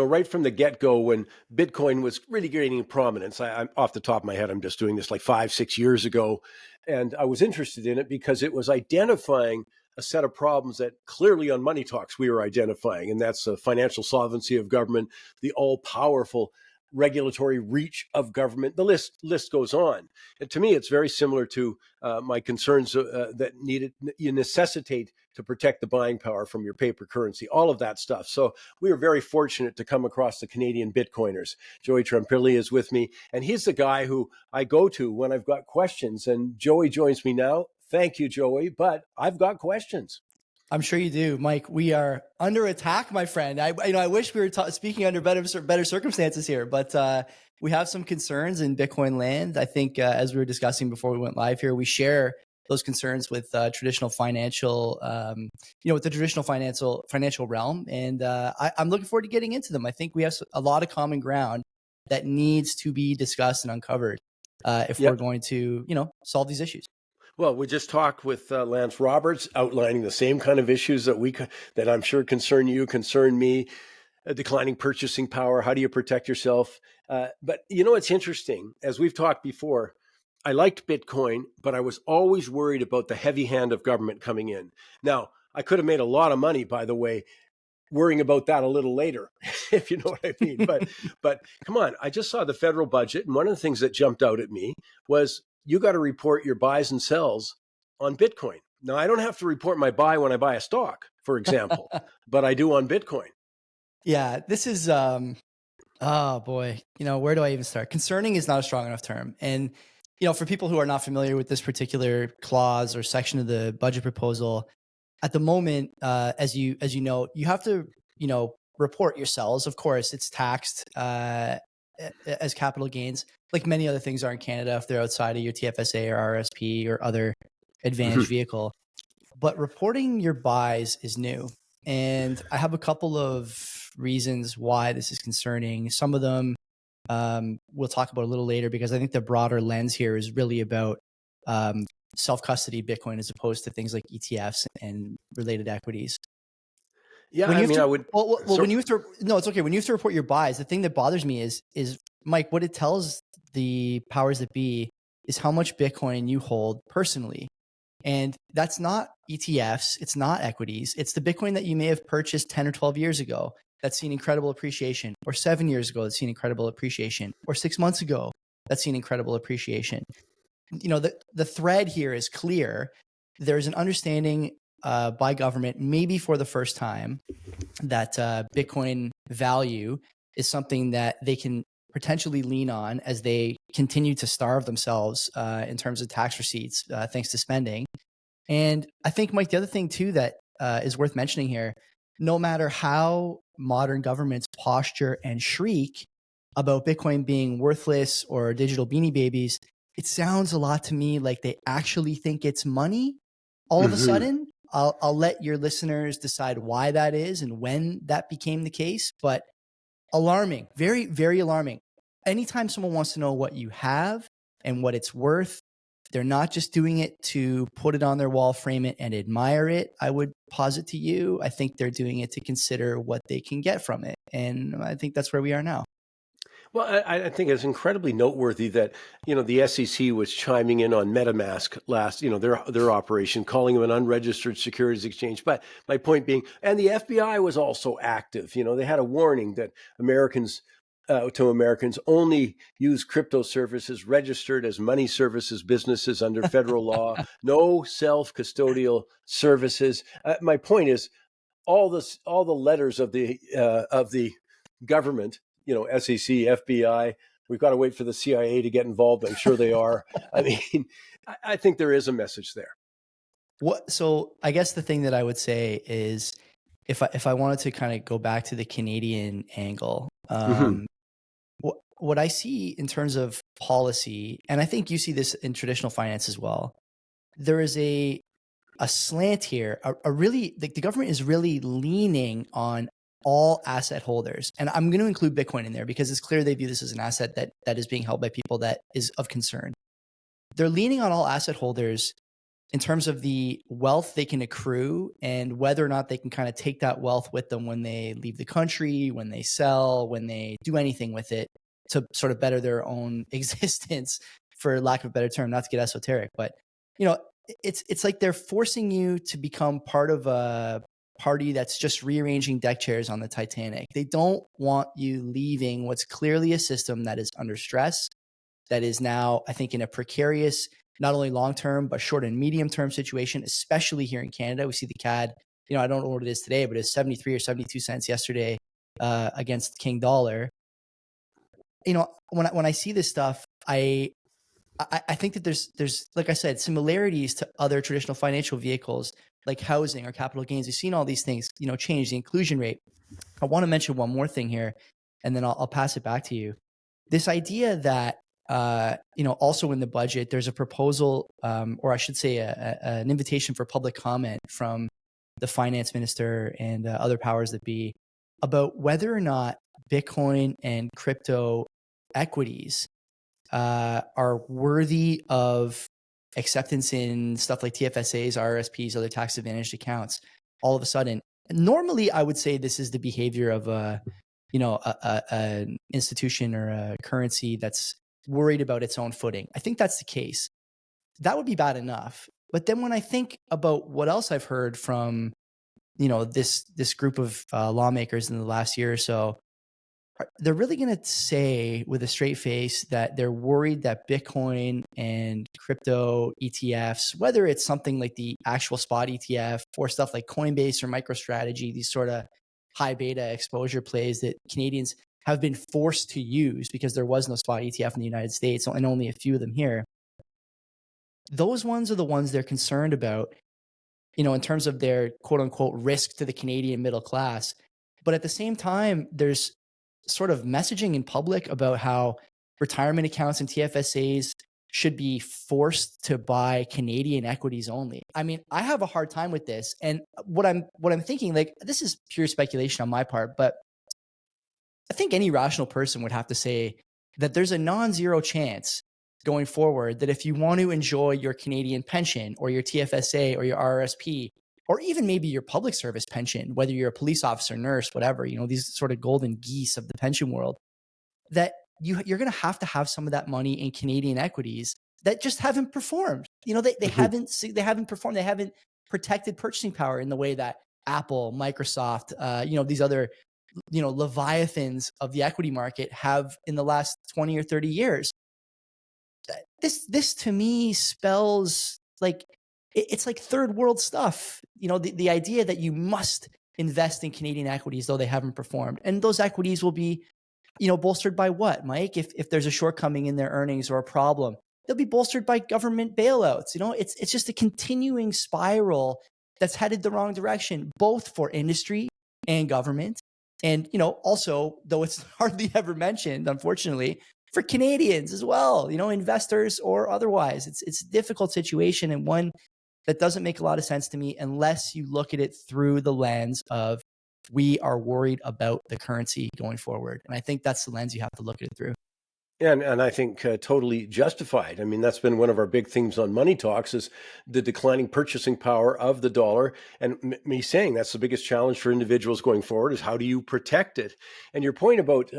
right from the get-go when Bitcoin was really gaining prominence. I'm off the top of my head, I'm just doing this like 5-6 years ago. And I was interested in it because it was identifying a set of problems that clearly on MoneyTalks we were identifying. And that's the financial solvency of government, the all-powerful regulatory reach of government. The list goes on. And to me, it's very similar to my concerns that you necessitate to protect the buying power from your paper currency, all of that stuff. So we were very fortunate to come across the Canadian Bitcoiners. Joey Temprile is with me, and he's the guy who I go to when I've got questions. And Joey joins me now. Thank you, Joey, but I've got questions. I'm sure you do, Mike. We are under attack, my friend. I wish we were speaking under better circumstances here, but we have some concerns in Bitcoin land. I think as we were discussing before we went live here, we share those concerns with traditional financial, with the traditional financial realm, and I'm looking forward to getting into them. I think we have a lot of common ground that needs to be discussed and uncovered if we're going to, solve these issues. Well, we just talked with Lance Roberts outlining the same kind of issues that I'm sure concern you, concern me, declining purchasing power. How do you protect yourself? But it's interesting. As we've talked before, I liked Bitcoin, but I was always worried about the heavy hand of government coming in. Now, I could have made a lot of money, by the way, worrying about that a little later, if you know what I mean. But come on, I just saw the federal budget, and one of the things that jumped out at me was you got to report your buys and sells on Bitcoin. Now, I don't have to report my buy when I buy a stock, for example, but I do on Bitcoin. Yeah, this is, oh boy, where do I even start? Concerning is not a strong enough term. And, for people who are not familiar with this particular clause or section of the budget proposal, at the moment, as you know, you have to, report your sells. Of course, it's taxed as capital gains, like many other things are in Canada if they're outside of your TFSA or RSP or other advantage vehicle. But reporting your buys is new. And I have a couple of reasons why this is concerning. Some of them we'll talk about a little later, because I think the broader lens here is really about self-custody Bitcoin as opposed to things like ETFs and related equities. Yeah, when you have to, no, it's okay. When you have to report your buys, the thing that bothers me is Mike, what it tells the powers that be is how much Bitcoin you hold personally. And that's not ETFs. It's not equities. It's the Bitcoin that you may have purchased 10 or 12 years ago that's seen incredible appreciation, or 7 years ago that's seen incredible appreciation, or 6 months ago that's seen incredible appreciation. The thread here is clear. There's an understanding by government, maybe for the first time, that Bitcoin value is something that they can potentially lean on as they continue to starve themselves in terms of tax receipts, thanks to spending. And I think, Mike, the other thing too that is worth mentioning here, no matter how modern governments posture and shriek about Bitcoin being worthless or digital beanie babies, it sounds a lot to me like they actually think it's money all of a sudden. I'll let your listeners decide why that is and when that became the case, but alarming, very, very alarming. Anytime someone wants to know what you have and what it's worth, they're not just doing it to put it on their wall, frame it, and admire it. I would posit to you, I think they're doing it to consider what they can get from it. And I think that's where we are now. Well, I think it's incredibly noteworthy that, the SEC was chiming in on MetaMask last, their operation, calling them an unregistered securities exchange. But my point being, and the FBI was also active. They had a warning that Americans only use crypto services registered as money services businesses under federal law, no self-custodial services. My point is, all the letters of the government, SEC, FBI, we've got to wait for the CIA to get involved. I'm sure they are. I mean, I think there is a message there. So I guess the thing that I would say is, if I wanted to kind of go back to the Canadian angle, what I see in terms of policy, and I think you see this in traditional finance as well, there is a slant here, the government is really leaning on all asset holders. And I'm going to include Bitcoin in there because it's clear they view this as an asset that is being held by people that is of concern. They're leaning on all asset holders in terms of the wealth they can accrue and whether or not they can kind of take that wealth with them when they leave the country, when they sell, when they do anything with it to sort of better their own existence, for lack of a better term, not to get esoteric. But, it's like they're forcing you to become part of a party that's just rearranging deck chairs on the Titanic. They don't want you leaving what's clearly a system that is under stress, that is now, I think, in a precarious, not only long-term, but short and medium-term situation, especially here in Canada. We see the CAD, I don't know what it is today, but it's 73 or 72 cents yesterday against King dollar. When I see this stuff, I think that there's, like I said, similarities to other traditional financial vehicles like housing or capital gains. We've seen all these things, change the inclusion rate. I want to mention one more thing here, and then I'll pass it back to you. This idea that, also in the budget, there's a proposal, or I should say an invitation for public comment from the finance minister and other powers that be about whether or not Bitcoin and crypto equities are worthy of acceptance in stuff like TFSAs, RRSPs, other tax advantaged accounts. All of a sudden, normally I would say this is the behavior of an institution or a currency that's worried about its own footing. I think that's the case. That would be bad enough. But then when I think about what else I've heard from, this group of lawmakers in the last year or so, they're really going to say with a straight face that they're worried that Bitcoin and crypto ETFs, whether it's something like the actual spot ETF or stuff like Coinbase or MicroStrategy, these sort of high beta exposure plays that Canadians have been forced to use because there was no spot ETF in the United States and only a few of them here. Those ones are the ones they're concerned about, in terms of their quote unquote risk to the Canadian middle class. But at the same time, there's sort of messaging in public about how retirement accounts and TFSAs should be forced to buy Canadian equities only. I mean, I have a hard time with this. And what I'm thinking, like, this is pure speculation on my part, but I think any rational person would have to say that there's a non-zero chance going forward that if you want to enjoy your Canadian pension or your TFSA or your RRSP, or even maybe your public service pension, whether you're a police officer, nurse, whatever, these sort of golden geese of the pension world, that you're going to have some of that money in Canadian equities that just haven't performed. They haven't performed. They haven't protected purchasing power in the way that Apple, Microsoft, these other, leviathans of the equity market have in the last 20 or 30 years. This to me spells like, it's like third world stuff. The idea that you must invest in Canadian equities, though they haven't performed. And those equities will be, bolstered by what, Mike? If there's a shortcoming in their earnings or a problem, they'll be bolstered by government bailouts. It's just a continuing spiral that's headed the wrong direction, both for industry and government. And, also, though it's hardly ever mentioned, unfortunately, for Canadians as well, investors or otherwise. It's a difficult situation, and one that doesn't make a lot of sense to me unless you look at it through the lens of, we are worried about the currency going forward. And I think that's the lens you have to look at it through. And I think totally justified. I mean, that's been one of our big themes on Money Talks, is the declining purchasing power of the dollar. And me saying that's the biggest challenge for individuals going forward is, how do you protect it? And your point about,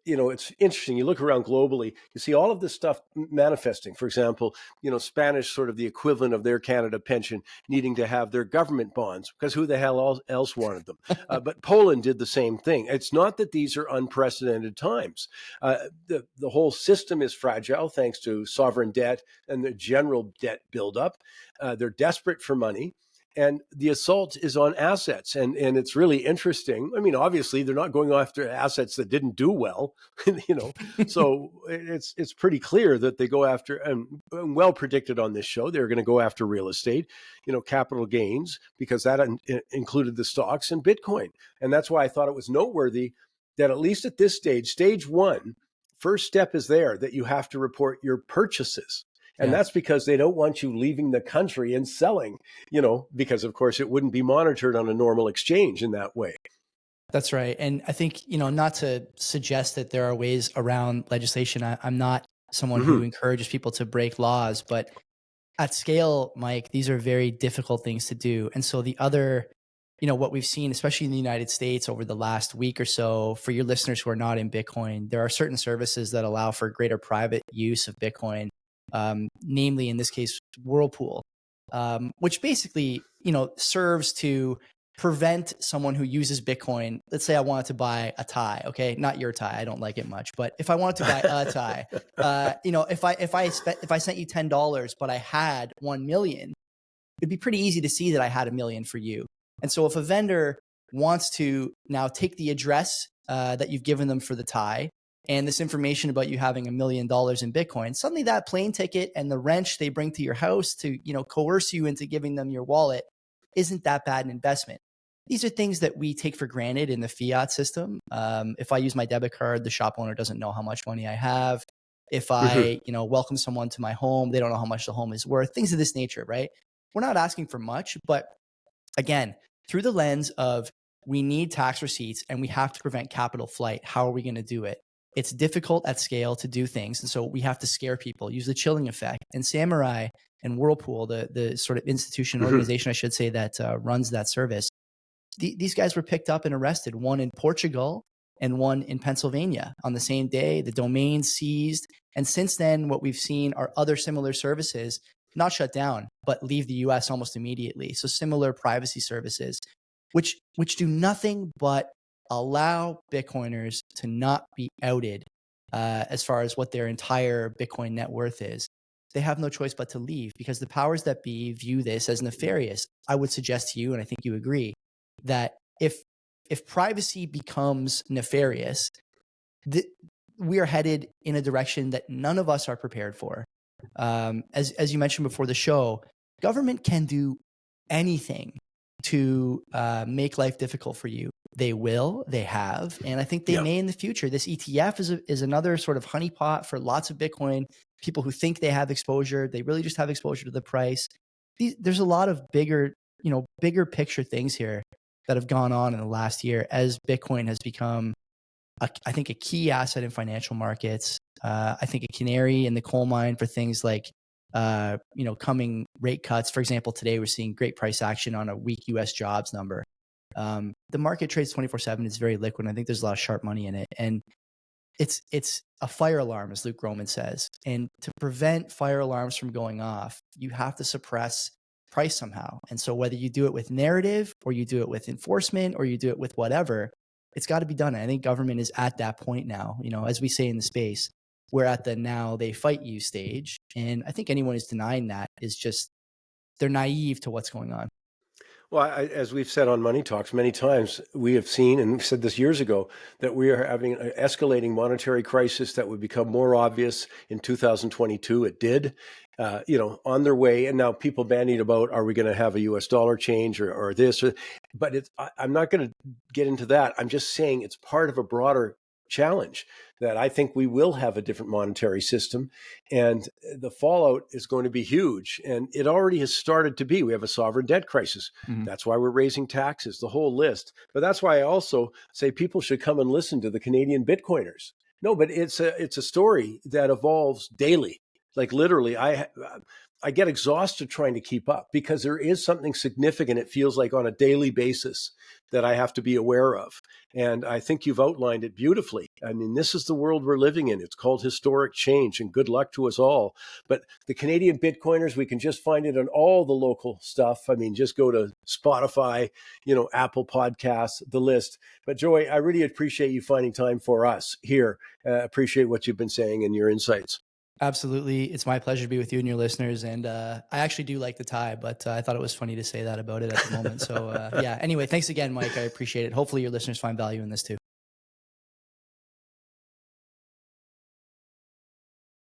it's interesting. You look around globally, you see all of this stuff manifesting. For example, Spanish, sort of the equivalent of their Canada pension, needing to have their government bonds because who the hell else wanted them? But Poland did the same thing. It's not that these are unprecedented times. The whole system is fragile thanks to sovereign debt and the general debt buildup. They're desperate for money. And the assault is on assets. And it's really interesting. I mean, obviously, they're not going after assets that didn't do well, So it's pretty clear that they go after, and well predicted on this show, they're going to go after real estate, capital gains, because that included the stocks and Bitcoin. And that's why I thought it was noteworthy that at least at this stage one, first step is there, that you have to report your purchases. And that's because they don't want you leaving the country and selling, because, of course, it wouldn't be monitored on a normal exchange in that way. That's right. And I think, not to suggest that there are ways around legislation. I'm not someone who encourages people to break laws, but at scale, Mike, these are very difficult things to do. And so the other, what we've seen, especially in the United States over the last week or so, for your listeners who are not in Bitcoin, there are certain services that allow for greater private use of Bitcoin, namely in this case, Whirlpool, which basically, serves to prevent someone who uses Bitcoin. Let's say I wanted to buy a tie, okay, not your tie. I don't like it much, but if I wanted to buy a tie, if I sent you $10, but I had 1 million, it'd be pretty easy to see that I had 1 million for you. And so if a vendor wants to now take the address that you've given them for the tie and this information about you having $1 million in Bitcoin, suddenly that plane ticket and the wrench they bring to your house to, coerce you into giving them your wallet isn't that bad an investment. These are things that we take for granted in the fiat system. If I use my debit card, the shop owner doesn't know how much money I have. If I, welcome someone to my home, they don't know how much the home is worth, things of this nature, right? We're not asking for much, but again, through the lens of we need tax receipts and we have to prevent capital flight, how are we going to do it? It's difficult at scale to do things. And so we have to scare people, use the chilling effect. And Samurai and Whirlpool, the sort of institution, organization, I should say, that runs that service, these guys were picked up and arrested, one in Portugal and one in Pennsylvania on the same day. The domain seized. And since then, what we've seen are other similar services not shut down, but leave the US almost immediately. So similar privacy services, which do nothing but allow Bitcoiners to not be outed as far as what their entire Bitcoin net worth is. They have no choice but to leave because the powers that be view this as nefarious. I would suggest to you, and I think you agree, that if privacy becomes nefarious, we are headed in a direction that none of us are prepared for. As you mentioned before the show, government can do anything to make life difficult for you. They will, they have, and I think they may in the future. This ETF is another sort of honeypot for lots of Bitcoin people who think they have exposure. They really just have exposure to the price. There's a lot of bigger picture things here that have gone on in the last year as Bitcoin has become, I think, a key asset in financial markets. I think a canary in the coal mine for things like, coming rate cuts. For example, today we're seeing great price action on a weak U.S. jobs number. The market trades 24/7. It's very liquid. I think there's a lot of sharp money in it. And it's a fire alarm, as Luke Roman says. And to prevent fire alarms from going off, you have to suppress price somehow. And so whether you do it with narrative or you do it with enforcement or you do it with whatever, it's got to be done. And I think government is at that point now, as we say in the space, we're at the now they fight you stage. And I think anyone who's denying that is just, they're naive to what's going on. Well, as we've said on Money Talks many times, we have seen, and we've said this years ago, that we are having an escalating monetary crisis that would become more obvious in 2022. It did, on their way. And now people bandied about, are we going to have a US dollar change or this? But I'm not going to get into that. I'm just saying it's part of a broader challenge that I think we will have a different monetary system, and the fallout is going to be huge. And it already has started to be. We have a sovereign debt crisis. Mm-hmm. That's why we're raising taxes, the whole list. But that's why I also say people should come and listen to the Canadian Bitcoiners. No, but it's a story that evolves daily. Like literally, I get exhausted trying to keep up because there is something significant, it feels like, on a daily basis that I have to be aware of. And I think you've outlined it beautifully. I mean, this is the world we're living in. It's called historic change, and good luck to us all. But the Canadian Bitcoiners, we can just find it on all the local stuff. I mean, just go to Spotify, Apple Podcasts, the list. But Joey, I really appreciate you finding time for us here. Appreciate what you've been saying and your insights. Absolutely. It's my pleasure to be with you and your listeners. And I actually do like the tie, but I thought it was funny to say that about it at the moment. So yeah, anyway, thanks again, Mike. I appreciate it. Hopefully your listeners find value in this too.